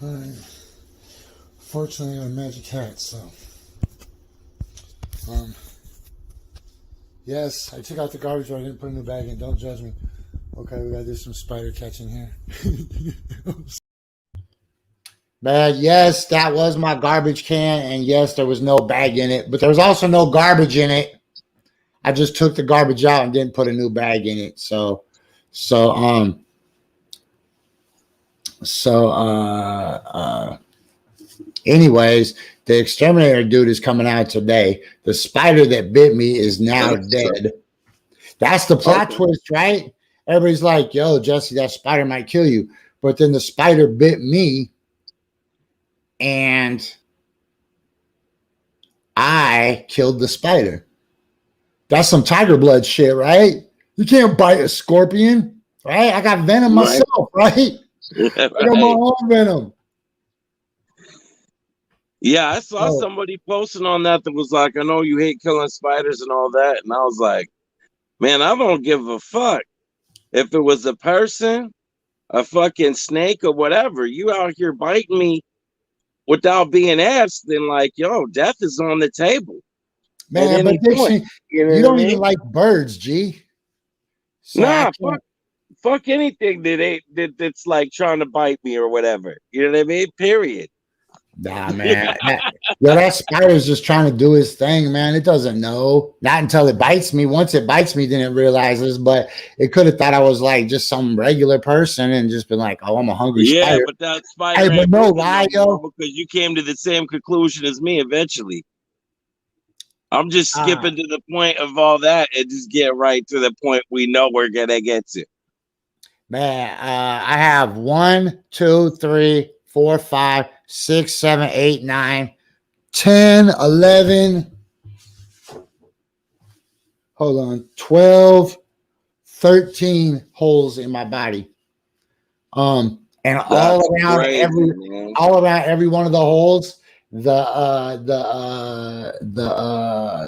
All right. Fortunately, I got a magic hat, so. Yes, I took out the garbage, but I didn't put a new bag in. Don't judge me. Okay, we gotta do some spider catching here. Man, yes, that was my garbage can, and yes, there was no bag in it, but there was also no garbage in it. I just took the garbage out and didn't put a new bag in it. Anyways, the exterminator dude is coming out today. The spider that bit me is now dead. That's the plot twist, right? Everybody's like, yo, Jesse, that spider might kill you. But then the spider bit me and I killed the spider. That's some tiger blood shit, right? You can't bite a scorpion, right? I got venom myself, right? I got my own venom. Yeah, I saw somebody posting on that was like, I know you hate killing spiders and all that. And I was like, man, I don't give a fuck. If it was a person, a fucking snake or whatever, you out here biting me without being asked, then like, yo, death is on the table. Man, but Dixie, you don't even like birds, G. So nah, fuck anything that's like trying to bite me or whatever. You know what I mean? Period. Nah, man. That spider's just trying to do his thing, man. It doesn't know. Not until it bites me. Once it bites me, then it realizes. But it could have thought I was like just some regular person and just been like, oh, I'm a hungry spider. Yeah, but that spider but no lie, yo. Because you came to the same conclusion as me eventually. I'm just skipping to the point of all that and just get right to the point we know we're gonna get to. Man, I have 1, 2, 3, 4, 5, 6, 7, 8, 9, 10, 11. Hold on, 12, 13 holes in my body. And all around every one of the holes, the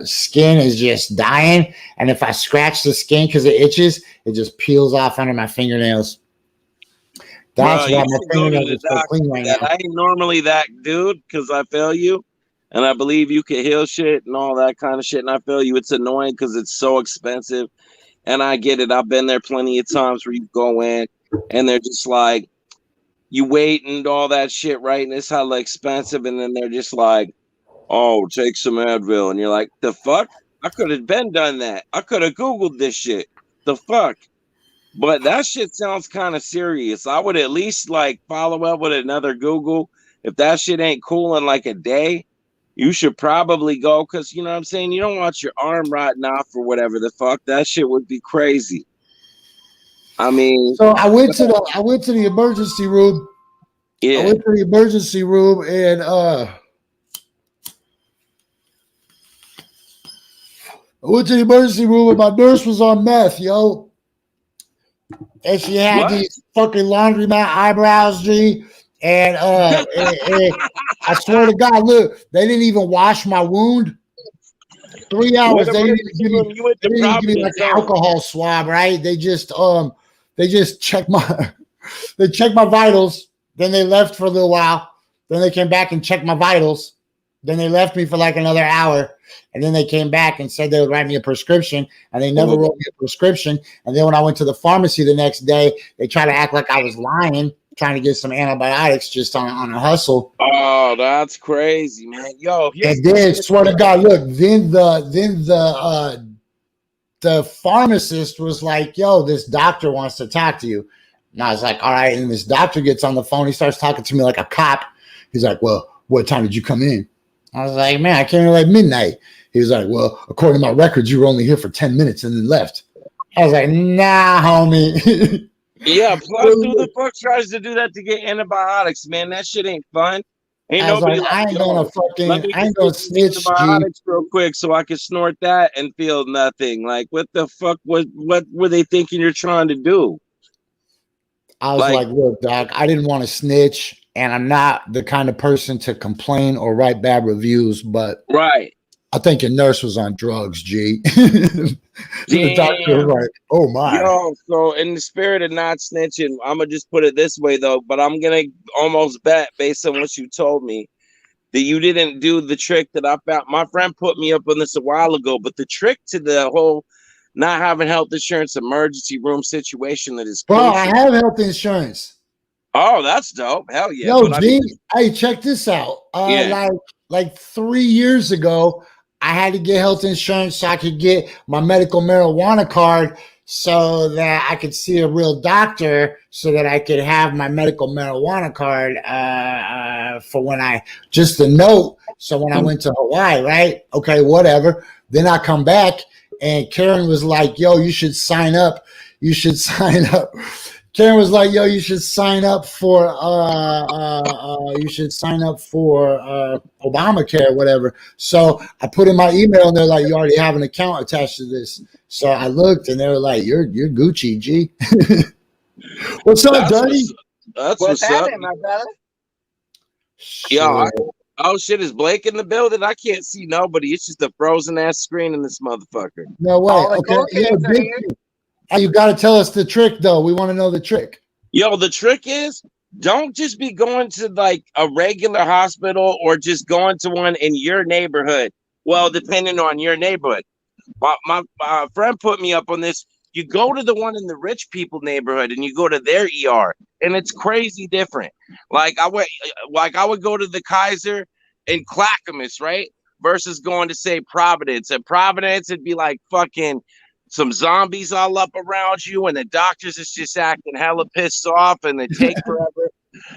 skin is just dying, and if I scratch the skin because it itches, it just peels off under my fingernails. That's why my fingernails are so clean right now. I ain't normally that dude because I feel you, and I believe you can heal shit and all that kind of shit, and I feel you. It's annoying because it's so expensive, and I get it. I've been there plenty of times where you go in and they're just like, you wait and all that shit, right? And it's hella expensive. And then they're just like, oh, take some Advil. And you're like, the fuck? I could have been done that. I could have Googled this shit. The fuck? But that shit sounds kind of serious. I would at least like follow up with another Google. If that shit ain't cool in like a day, you should probably go, because you know what I'm saying? You don't want your arm rotting off or whatever the fuck. That shit would be crazy. I mean, So I went to the emergency room. yeah. I went to the emergency room and I went to the emergency room and my nurse was on meth, yo. And she had What? these fucking laundromat eyebrows, G. And I swear to God, look, they didn't even wash my wound. 3 hours. They didn't even give me like an alcohol swab, right? They just checked my vitals. Then they left for a little while. Then they came back and checked my vitals. Then they left me for like another hour. And then they came back and said they would write me a prescription. And they never wrote me a prescription. And then when I went to the pharmacy the next day, they tried to act like I was lying, trying to get some antibiotics just on a hustle. Oh, that's crazy, man. Yo, And then, swear to God, look, then the pharmacist was like, yo, this doctor wants to talk to you. And I was like, all right. And this doctor gets on the phone. He starts talking to me like a cop. He's like, well, what time did you come in? I was like, man, I came in like midnight. He was like, well, according to my records, you were only here for 10 minutes and then left. I was like, nah, homie. Yeah, plus who the fuck tries to do that to get antibiotics, man? That shit ain't fun. Ain't nobody I ain't gonna snitch. Antibiotics real quick so I can snort that and feel nothing. Like, what the fuck? What were they thinking you're trying to do? I was like, look, doc, I didn't want to snitch, and I'm not the kind of person to complain or write bad reviews, but right. I think your nurse was on drugs, G. The doctor was like, oh my. Yo, so in the spirit of not snitching, I'm gonna just put it this way though, but I'm gonna almost bet based on what you told me that you didn't do the trick that I found. My friend put me up on this a while ago, but the trick to the whole not having health insurance emergency room situation that is bro, I have health insurance. Oh, that's dope. Hell yeah. Yo, G, hey, check this out. Like 3 years ago, I had to get health insurance so I could get my medical marijuana card so that I could see a real doctor so that I could have my medical marijuana card for when I, just a note. So when I went to Hawaii, right? Okay, whatever. Then I come back and Karen was like, yo, you should sign up. You should sign up. Karen was like, yo, you should sign up for Obamacare, whatever. So I put in my email and they're like, you already have an account attached to this. So I looked and they were like, you're Gucci, G. What's up, Dirty? What's happening, my brother? Yo, oh shit, is Blake in the building? I can't see nobody. It's just a frozen ass screen in this motherfucker. No way. Okay. Hey, you got to tell us the trick, though. We want to know the trick. Yo, the trick is don't just be going to like a regular hospital or just going to one in your neighborhood. Well, depending on your neighborhood. My friend put me up on this. You go to the one in the rich people neighborhood and you go to their ER, and it's crazy different. Like I would go to the Kaiser in Clackamas, right? Versus going to say Providence. At Providence, it'd be like fucking some zombies all up around you, and the doctors is just acting hella pissed off, and they take forever.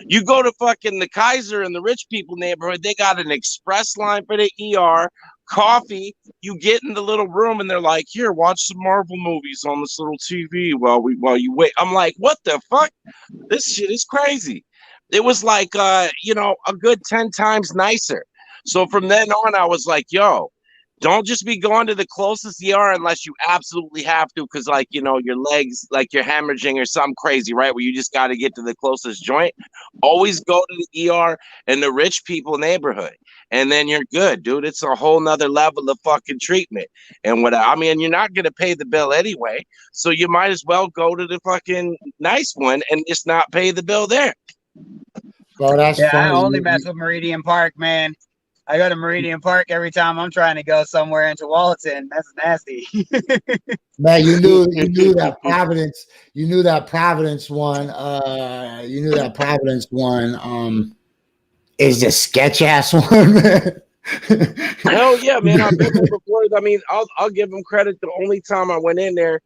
You go to fucking the Kaiser in the rich people neighborhood, they got an express line for the ER, coffee. You get in the little room, and they're like, "Here, watch some Marvel movies on this little TV while you wait." I'm like, "What the fuck? This shit is crazy." It was like, a good 10 times nicer. So from then on, I was like, "Yo, don't just be going to the closest ER unless you absolutely have to, because your legs, like you're hemorrhaging or something crazy, right? Where you just got to get to the closest joint. Always go to the ER in the rich people neighborhood, and then you're good, dude. It's a whole nother level of fucking treatment. And you're not gonna pay the bill anyway, so you might as well go to the fucking nice one and just not pay the bill there. Bro, that's funny. I only mess with Meridian Park, man. I go to Meridian Park every time I'm trying to go somewhere into Walton. That's nasty. Man, you knew that Providence. You knew that Providence one. Is the sketch ass one, man. Hell yeah, man! I've been there before. I mean, I'll give them credit. The only time I went in there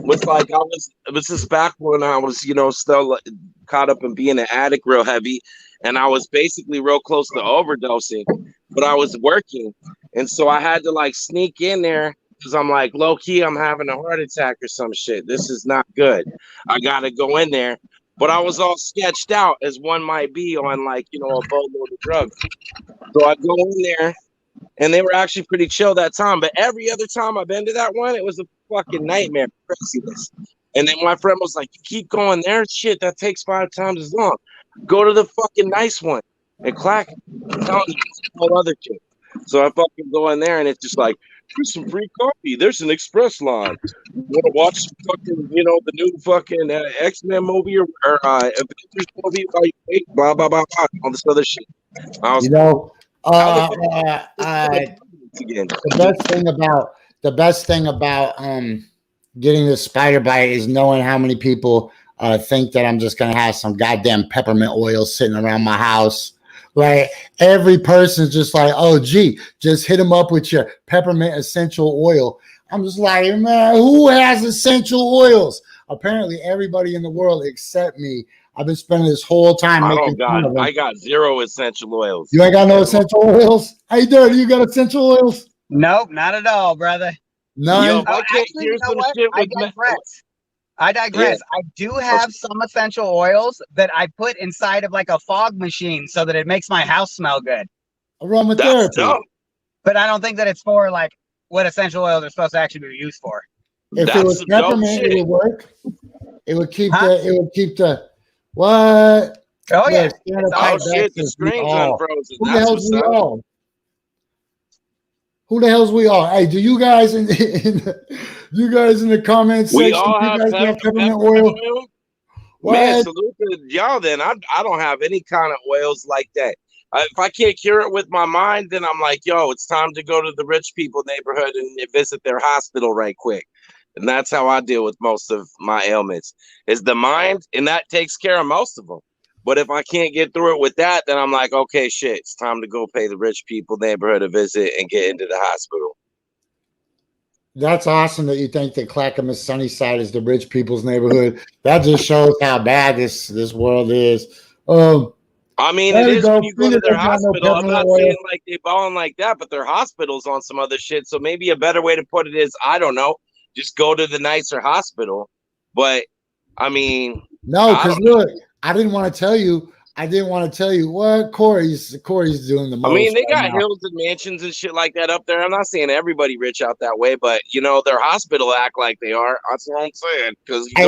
was like it was just back when I was, still caught up in being an addict real heavy, and I was basically real close to overdosing, but I was working, and so I had to like sneak in there because I'm like, low key, I'm having a heart attack or some shit. This is not good. I gotta go in there. But I was all sketched out as one might be on like, a boatload of drugs. So I go in there and they were actually pretty chill that time. But every other time I've been to that one, it was a fucking nightmare. Craziness. And then my friend was like, you keep going there? Shit, that takes 5 times as long. Go to the fucking nice one. And clack, I'm telling you, it's all other shit. So I fucking go in there and it's just like, here's some free coffee. There's an express line. You want to watch fucking, the new fucking X-Men movie or Avengers movie while you wait, blah, blah, blah, blah, all this other shit. I was, the best thing about getting the spider bite is knowing how many people think that I'm just gonna have some goddamn peppermint oil sitting around my house. Like every person's just like, oh gee, just hit them up with your peppermint essential oil. I'm just like, man, who has essential oils? Apparently everybody in the world except me. I've been spending this whole time making fun of them. I got 0 essential oils. You ain't got no essential oils? How you doing? You got essential oils? Nope, not at all, brother. None. Yo, Actually, you know what? I digress. I do have some essential oils that I put inside of like a fog machine so that it makes my house smell good. Aromatherapy. But I don't think that it's for like what essential oils are supposed to actually be used for. If it was peppermint, it would work. It would keep the what? Oh yeah. Oh shit, the screen's unfrozen. That's what's up. Who the hell's we all? Hey, do you guys in the comments section? We all have peppermint oil. Man, salute to y'all. Then I don't have any kind of oils like that. If I can't cure it with my mind, then I'm like, yo, it's time to go to the rich people neighborhood and visit their hospital right quick. And that's how I deal with most of my ailments. Is the mind, and that takes care of most of them. But if I can't get through it with that, then I'm like, okay, shit, it's time to go pay the rich people neighborhood a visit and get into the hospital. That's awesome that you think that Clackamas Sunnyside is the rich people's neighborhood. That just shows how bad this world is. I mean, it is when you go to their hospital. I'm not saying like they balling like that, but their hospital's on some other shit. So maybe a better way to put it is, I don't know, just go to the nicer hospital. But I mean, no, because look, I didn't want to tell you what Corey's doing the most. I mean, they got hills and mansions and shit like that up there. I'm not saying everybody rich out that way, but their hospital act like they are. That's what I'm saying. Because I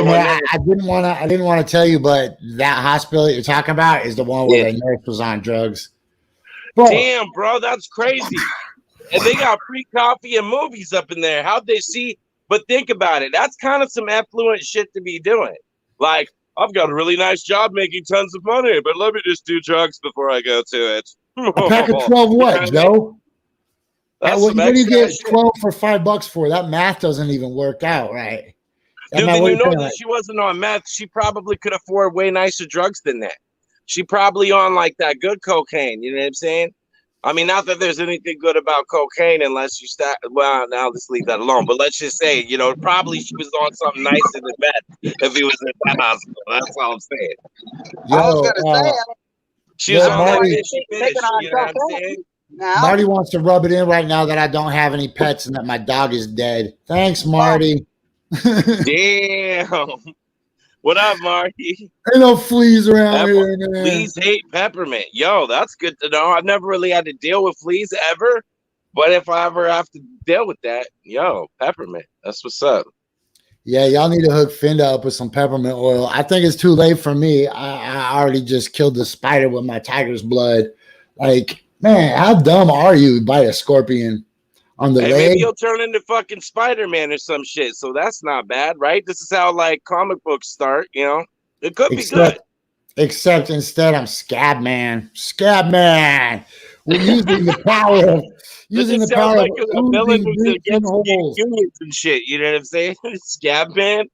didn't want to tell you, but that hospital you're talking about is the one where the nurse was on drugs. Damn, bro, that's crazy. And they got free coffee and movies up in there. How'd they see? But think about it. That's kind of some affluent shit to be doing. Like, I've got a really nice job making tons of money, but let me just do drugs before I go to it. A pack of 12 what, Joe? What do you get 12 for $5 for? That math doesn't even work out, right? Dude, then you know that she wasn't on meth. She probably could afford way nicer drugs than that. She probably on like that good cocaine. You know what I'm saying? I mean, not that there's anything good about cocaine unless you start. Well, now let's leave that alone. But let's just say, probably she was on something nicer than that if he was in that hospital. That's all I'm saying. I was gonna say, she was on that bitchy bitch. You know what I'm saying? Marty wants to rub it in right now that I don't have any pets and that my dog is dead. Thanks, Marty. Damn. What up, Marty? Ain't no fleas around here, man. Fleas hate peppermint. Yo, that's good to know. I've never really had to deal with fleas ever, but if I ever have to deal with that, peppermint. That's what's up. Yeah, y'all need to hook Finda up with some peppermint oil. I think it's too late for me. I already just killed the spider with my tiger's blood. Like, man, how dumb are you? Bite a scorpion on the leg? Maybe you'll turn into fucking Spider-Man or some shit. So that's not bad, right? This is how like comic books start. It could be good. Except instead, I'm Scab Man. Scab Man. We're using the power of like a villain who's against unions and shit. You know what I'm saying? Scab Man.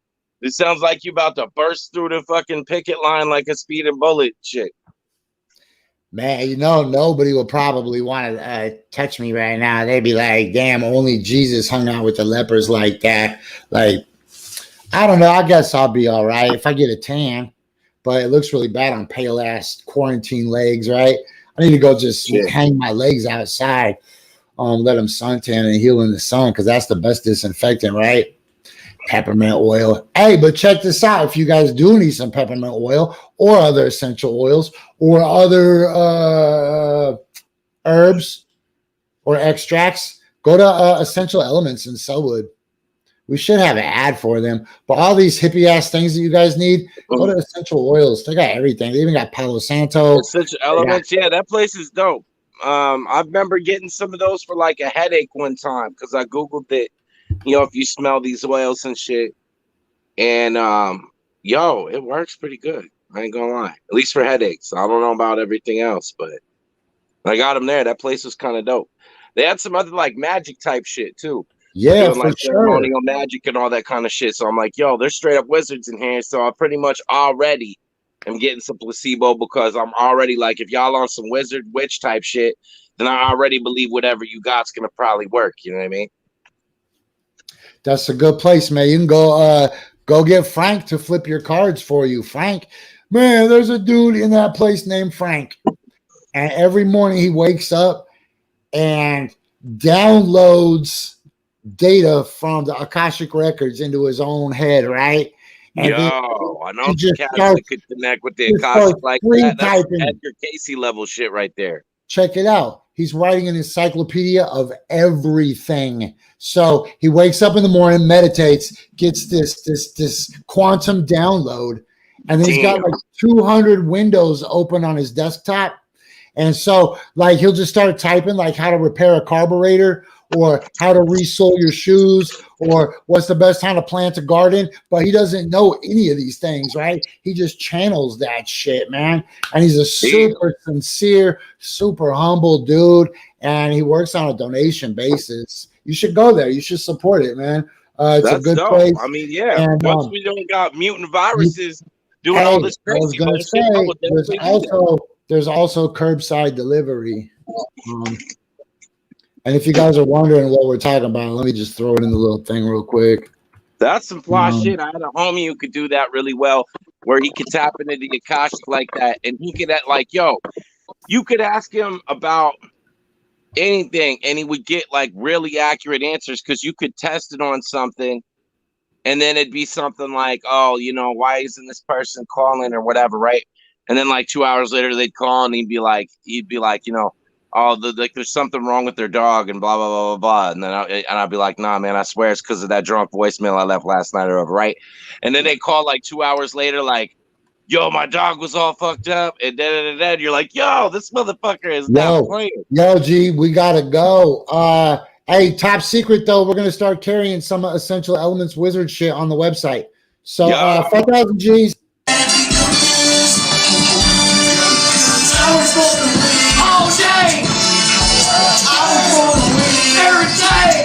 It sounds like you about to burst through the fucking picket line like a speeding bullet. Shit. Man, you know, nobody will probably want to touch me right now. They'd be like, damn, only Jesus hung out with the lepers like that. Like, I don't know. I guess I'll be all right if I get a tan, but it looks really bad on pale ass quarantine legs, right? I need to go just hang my legs outside, let them suntan and heal in the sun because that's the best disinfectant, right? Peppermint oil. Hey, but check this out. If you guys do need some peppermint oil or other essential oils or other herbs or extracts, go to Essential Elements in Sellwood. We should have an ad for them. But all these hippie ass things that you guys need, go to Essential Oils. They got everything. They even got Palo Santo. Essential Elements. Yeah, that place is dope. I remember getting some of those for like a headache one time because I Googled it. You know, if you smell these oils and shit. And yo, it works pretty good. I ain't gonna lie. At least for headaches. I don't know about everything else, but I got them there. That place was kind of dope. They had some other like magic type shit too. Yeah, doing, for like sure. ceremonial magic and all that kind of shit. So I'm like, yo, there's straight up wizards in here. So I pretty much already am getting some placebo because I'm already like, if y'all on some wizard witch type shit, then I already believe whatever you got's gonna probably work. You know what I mean? That's a good place, man. You can go get Frank to flip your cards for you. Frank, man, there's a dude in that place named Frank. And every morning he wakes up and downloads data from the Akashic records into his own head, right? And yo, I know just cats starts- that could connect with the Akashic like free that. That's typing. Edgar Casey level shit right there. Check it out. He's writing an encyclopedia of everything. So he wakes up in the morning, meditates, gets this quantum download, and then he's got like 200 windows open on his desktop. And so, like, he'll just start typing, like, how to repair a carburetor or how to resole your shoes or what's the best time to plant a garden. But he doesn't know any of these things, right? He just channels that shit, man. And he's a super sincere, super humble dude. And he works on a donation basis. You should go there. You should support it, man. It's That's a good dope. place. I mean, yeah. And, once we don't got mutant viruses doing all this I was crazy gonna bullshit, say, I would definitely do that. there's also curbside delivery. And if you guys are wondering what we're talking about, let me just throw it in the little thing real quick. That's some fly shit. I had a homie who could do that really well, where he could tap into the Akashic like that, and he could like, yo, you could ask him about anything, and he would get like really accurate answers because you could test it on something, and then it'd be something like, oh, you know, why isn't this person calling or whatever, right? And then like 2 hours later, they'd call, and he'd be like, you know, oh, like there's something wrong with their dog and blah, blah, blah, blah, blah. And then I'd be like, nah, man, I swear it's because of that drunk voicemail I left last night or whatever, right? And then they call like 2 hours later, like, yo, my dog was all fucked up. And then you're like, yo, this motherfucker is not playing. Yo, G, we got to go. Hey, top secret, though, we're going to start carrying some Essential Elements Wizard shit on the website. So 5,000 G's. All day, I was gonna win every day.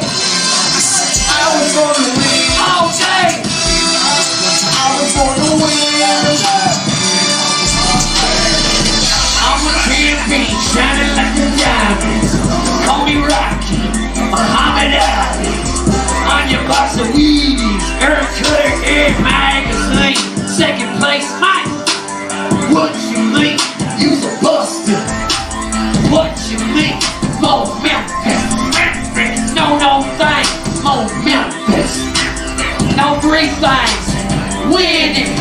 I was gonna win all day. I was gonna win. I'm a champion, shining like a diamond. Call me Rocky, Muhammad Ali. On your box of Wheaties, Eric Cutter, Eric Magazine. Second place, Mike. What you think? You's a buster. What you think? More Memphis. No things. More Memphis. No three things. Winning.